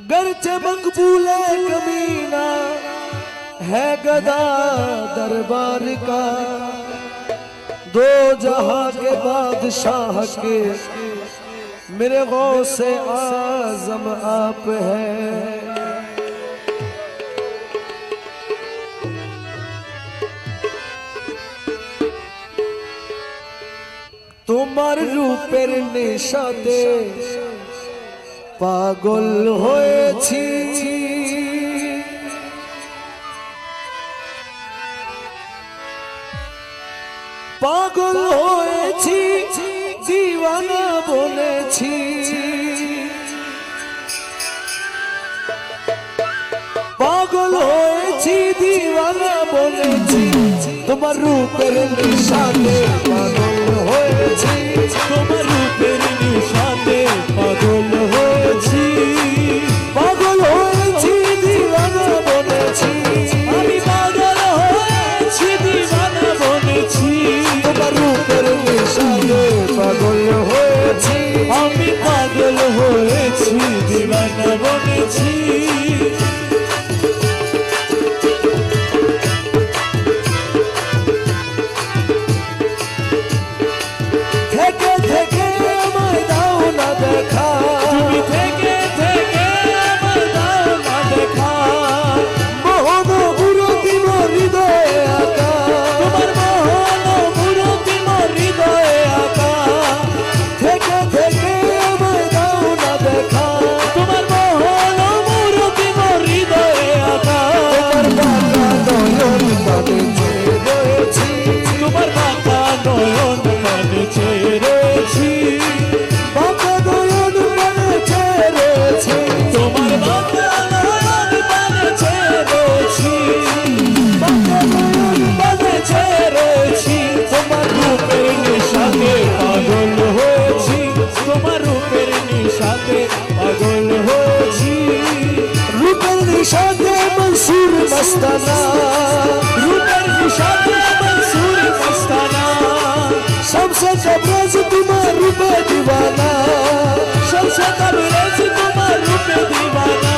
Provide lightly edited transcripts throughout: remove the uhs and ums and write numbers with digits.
गरचे मकबूल कमीना है गदा दरबार का, दो जहां के बादशाह के मेरे गौसे आजम आप है। তোমার রূপের নেশাতে পাগল হয়েছি, পাগল হয়েছি দিওয়ানা বলেছি। পাগল হয়েছি দিওয়ানা বলেছি, তোমার রূপের নেশাতে পাগল হয়েছি, তোমার রূপের নেশাতে পাগল হয়েছি। পাগল হয়েছি দিওয়ানা বলেছি, আমি পাগল হয়েছি দিওয়ানা বলেছি। তোমার রূপের নেশাতে পাগল হয়েছি, আমি পাগল হয়েছি দিওয়ানা বলেছি। থেকে থেকে আমায় দাও না দেখা, তুমি থেকে থেকে আমার দাও না দেখা। মোহন মুরতি হৃদয়ে আঁকা, তোমার মোহন মূরতি মোর হৃদয়ে আঁকা। থেকে থেকে আমায় দাও না দেখা, তোমার মোহন মূরতি মোর হৃদয়ে আঁকা। তোমার বাঁকা নয়ন পানে চেয়ে রয়েছি, তোমার বাঁকা নয়ন পানে চেয়ে রয়েছি। বাঁকা নয়ন পানে চেয়ে রয়েছি, তোমার বাঁকা নয়ন পানে চেয়ে রয়েছি। বাঁকা নয়ন পানে চেয়ে রয়েছি। তোমার রূপের নেশাতে পাগল হয়েছি, তোমার রূপের নেশাতে পাগল হয়েছি। রূপের নিশাতে মনসুর মস্তানা, রূপের নেশাতে মনসুর মস্তানা। सबसे तबरेज तुम्हार रूपे दीवाना, सबसे तबरेज तुम्हार रूपे दीवाना।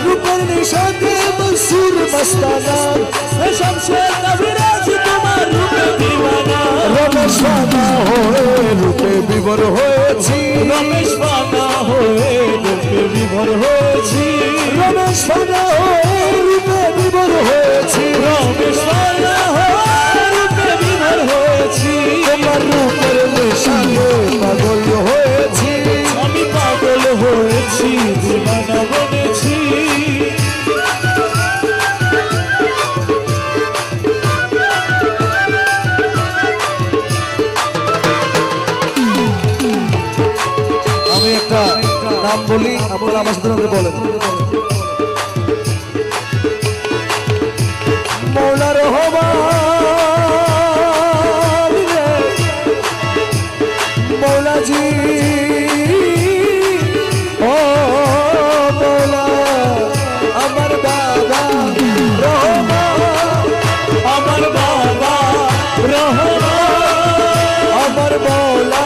रूपर निशाते मंसूर मस्ताना, सबसे तबरेज तुम्हार रूपे दीवाना। रमेश पाना होए रूपे विभोर হয়েছি, रमेश पाना होए रूपे विभोर হয়েছি। रमेश पाना होए रूपे विभोर হয়েছি, रमेश पाना होए रूपे विभोर হয়েছি। তোমার রূপের নেশাতে পাগল হয়েছি, আমি পাগল হয়েছি দিওয়ানা বনেছি। আমি একটা নাম বলি, আপনারা আমার সাথে বলেন। মৌলা রহমান রে, মৌলাজি ও মৌলা আমার বাবা রহমান, আমার বাবা রহমান, আমার মৌলা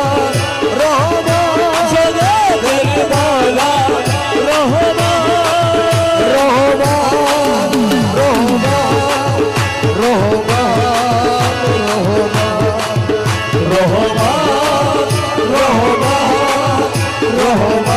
রহমান, জগতের মৌলা রহমান। রহমান রহমান রহমান রহমান রহমান রহমান রহমান